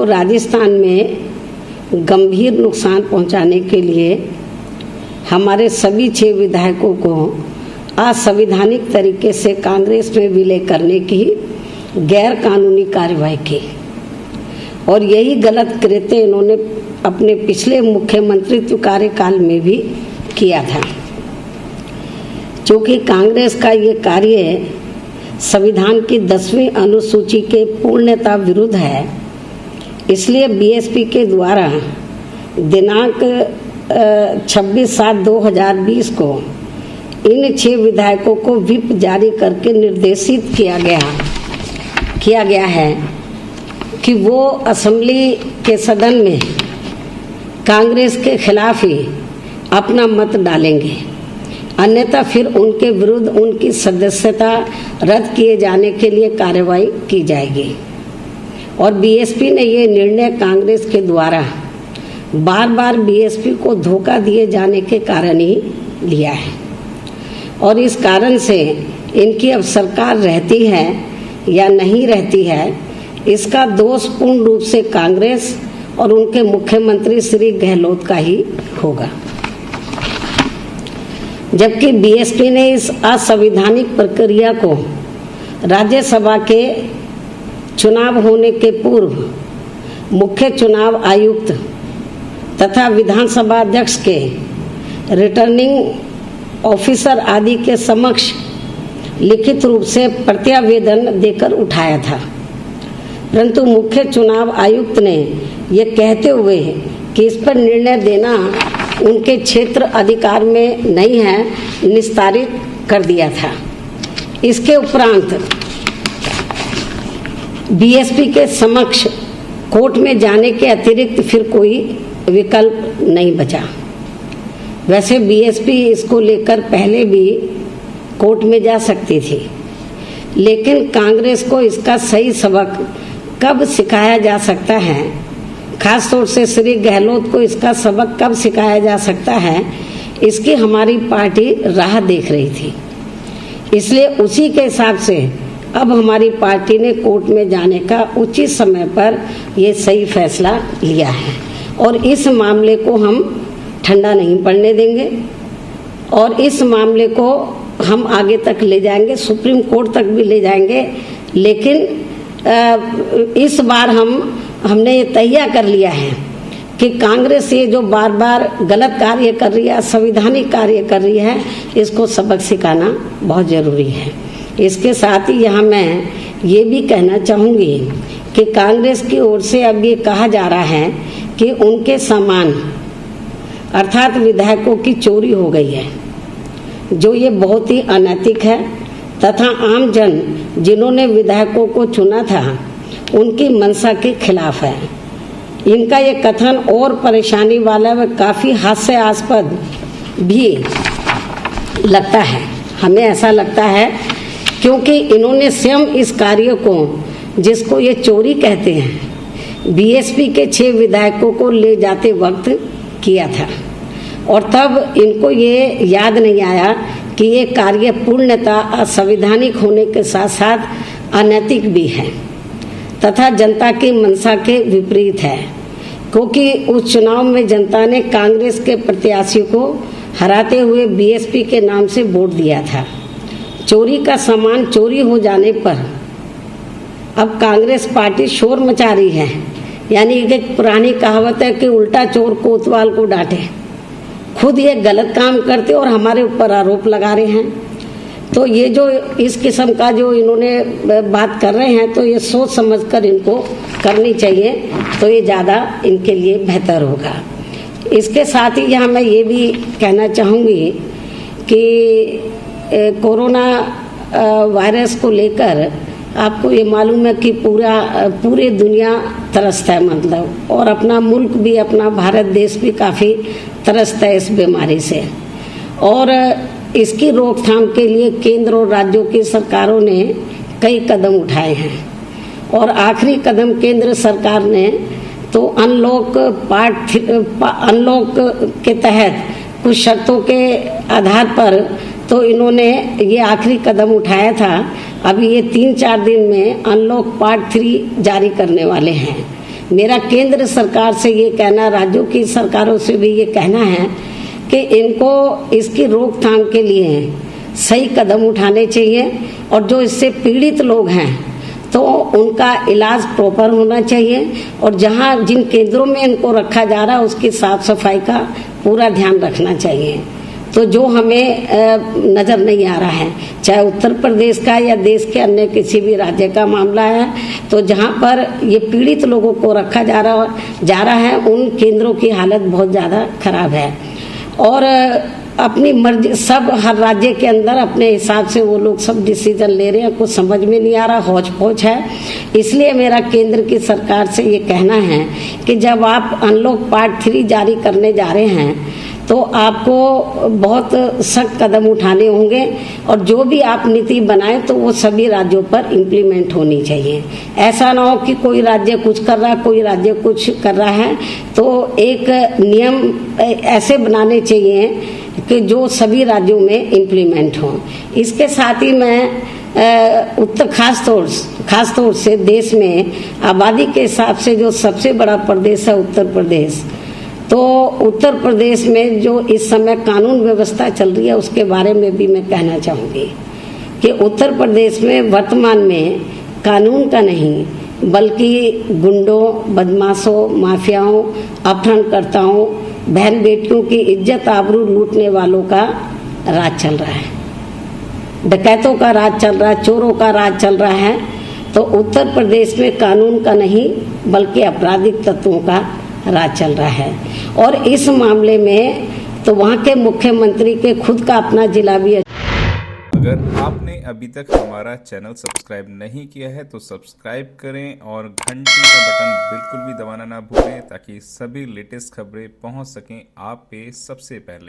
राजस्थान में गंभीर नुकसान पहुंचाने के लिए हमारे सभी 6 विधायकों को असंवैधानिक तरीके से कांग्रेस में विलय करने की गैर कानूनी कार्रवाई की और यही गलत कृत्य इन्होंने अपने पिछले मुख्यमंत्रित्व कार्यकाल में भी किया था। चूँकि कांग्रेस का ये कार्य संविधान की 10वीं अनुसूची के पूर्णतः विरुद्ध है, इसलिए बीएसपी के द्वारा दिनांक 26/7/2020 को इन 6 विधायकों को व्हिप जारी करके निर्देशित किया गया है कि वो असेंबली के सदन में कांग्रेस के खिलाफ ही अपना मत डालेंगे, अन्यथा फिर उनके विरुद्ध उनकी सदस्यता रद्द किए जाने के लिए कार्रवाई की जाएगी। और बीएसपी ने ये निर्णय कांग्रेस के द्वारा बार बार बीएसपी को धोखा दिए जाने के कारण ही लिया है और इस कारण से इनकी अब सरकार रहती है या नहीं रहती है, इसका दोष पूर्ण रूप से कांग्रेस और उनके मुख्यमंत्री श्री गहलोत का ही होगा। जबकि बीएसपी ने इस असंवैधानिक प्रक्रिया को राज्यसभा के चुनाव होने के पूर्व मुख्य चुनाव आयुक्त तथा विधानसभा अध्यक्ष के रिटर्निंग ऑफिसर आदि के समक्ष लिखित रूप से प्रत्यावेदन देकर उठाया था, परंतु मुख्य चुनाव आयुक्त ने यह कहते हुए कि इस पर निर्णय देना उनके क्षेत्र अधिकार में नहीं है, निस्तारित कर दिया था। इसके उपरांत बीएसपी के समक्ष कोर्ट में जाने के अतिरिक्त फिर कोई विकल्प नहीं बचा। वैसे बीएसपी इसको लेकर पहले भी कोर्ट में जा सकती थी, लेकिन कांग्रेस को इसका सही सबक कब सिखाया जा सकता है, खास तौर से श्री गहलोत को इसका सबक कब सिखाया जा सकता है, इसकी हमारी पार्टी राह देख रही थी। इसलिए उसी के हिसाब से अब हमारी पार्टी ने कोर्ट में जाने का उचित समय पर यह सही फैसला लिया है और इस मामले को हम ठंडा नहीं पड़ने देंगे और इस मामले को हम आगे तक ले जाएंगे, सुप्रीम कोर्ट तक भी ले जाएंगे। लेकिन इस बार हमने ये तय कर लिया है कि कांग्रेस ये जो बार बार गलत कार्य कर रही है, असंवैधानिक कार्य कर रही है, इसको सबक सिखाना बहुत ज़रूरी है। इसके साथ ही यहाँ मैं ये भी कहना चाहूँगी कि कांग्रेस की ओर से अब ये कहा जा रहा है कि उनके सामान अर्थात विधायकों की चोरी हो गई है, जो ये बहुत ही अनैतिक है तथा आम जन जिन्होंने विधायकों को चुना था उनकी मंशा के खिलाफ है। इनका ये कथन और परेशानी वाला व काफ़ी हास्यास्पद भी लगता है, हमें ऐसा लगता है, क्योंकि इन्होंने स्वयं इस कार्य को, जिसको ये चोरी कहते हैं, बीएसपी के 6 विधायकों को ले जाते वक्त किया था और तब इनको ये याद नहीं आया कि ये कार्य पूर्णतः असंवैधानिक होने के साथ साथ अनैतिक भी है तथा जनता की मंशा के विपरीत है, क्योंकि उस चुनाव में जनता ने कांग्रेस के प्रत्याशी को हराते हुए बीएसपी के नाम से वोट दिया था। चोरी का सामान चोरी हो जाने पर अब कांग्रेस पार्टी शोर मचा रही है, यानी एक पुरानी कहावत है कि उल्टा चोर कोतवाल को डांटे। खुद ये गलत काम करते और हमारे ऊपर आरोप लगा रहे हैं। तो ये जो इस किस्म का जो इन्होंने बात कर रहे हैं, तो ये सोच समझकर इनको करनी चाहिए, तो ये ज़्यादा इनके लिए बेहतर होगा। इसके साथ ही यहाँ मैं ये भी कहना चाहूँगी कि कोरोना वायरस को लेकर आपको ये मालूम है कि पूरी दुनिया त्रस्त है, मतलब, और अपना मुल्क भी, अपना भारत देश भी काफ़ी त्रस्त है इस बीमारी से। और इसकी रोकथाम के लिए केंद्र और राज्यों की सरकारों ने कई कदम उठाए हैं और आखिरी कदम केंद्र सरकार ने तो अनलॉक के तहत कुछ शर्तों के आधार पर तो इन्होंने ये आखिरी कदम उठाया था। अभी ये 3-4 दिन में अनलॉक पार्ट 3 जारी करने वाले हैं, मेरा केंद्र सरकार से ये कहना, राज्यों की सरकारों से भी ये कहना है कि इनको इसकी रोकथाम के लिए सही कदम उठाने चाहिए और जो इससे पीड़ित लोग हैं तो उनका इलाज प्रॉपर होना चाहिए और जहाँ जिन केंद्रों में इनको रखा जा रहा है उसकी साफ सफाई का पूरा ध्यान रखना चाहिए। तो जो हमें नज़र नहीं आ रहा है, चाहे उत्तर प्रदेश का या देश के अन्य किसी भी राज्य का मामला है, तो जहाँ पर ये पीड़ित लोगों को रखा जा रहा है उन केंद्रों की हालत बहुत ज़्यादा खराब है और अपनी मर्जी सब हर राज्य के अंदर अपने हिसाब से वो लोग सब डिसीजन ले रहे हैं, कुछ समझ में नहीं आ रहा, हौच पौच है। इसलिए मेरा केंद्र की सरकार से ये कहना है कि जब आप अनलॉक पार्ट 3 जारी करने जा रहे हैं तो आपको बहुत सख्त कदम उठाने होंगे और जो भी आप नीति बनाएं तो वो सभी राज्यों पर इम्प्लीमेंट होनी चाहिए। ऐसा ना हो कि कोई राज्य कुछ कर रहा है, कोई राज्य कुछ कर रहा है। तो एक नियम ऐसे बनाने चाहिए कि जो सभी राज्यों में इम्प्लीमेंट हों। इसके साथ ही मैं उत्तर खास तौर से देश में आबादी के हिसाब से जो सबसे बड़ा प्रदेश है उत्तर प्रदेश, तो उत्तर प्रदेश में जो इस समय कानून व्यवस्था चल रही है उसके बारे में भी मैं कहना चाहूँगी कि उत्तर प्रदेश में वर्तमान में कानून का नहीं बल्कि गुंडों, बदमाशों, माफियाओं, अपहरणकर्ताओं, बहन बेटियों की इज्जत आबरू लूटने वालों का राज चल रहा है, डकैतों का राज चल रहा है, चोरों का राज चल रहा है। तो उत्तर प्रदेश में कानून का नहीं बल्कि आपराधिक तत्वों का राज चल रहा है और इस मामले में तो वहाँ के मुख्यमंत्री के खुद का अपना जिला भी है। अगर आपने अभी तक हमारा चैनल सब्सक्राइब नहीं किया है तो सब्सक्राइब करें और घंटी का बटन बिल्कुल भी दबाना ना भूलें ताकि सभी लेटेस्ट खबरें पहुंच सकें आप पे सबसे पहले।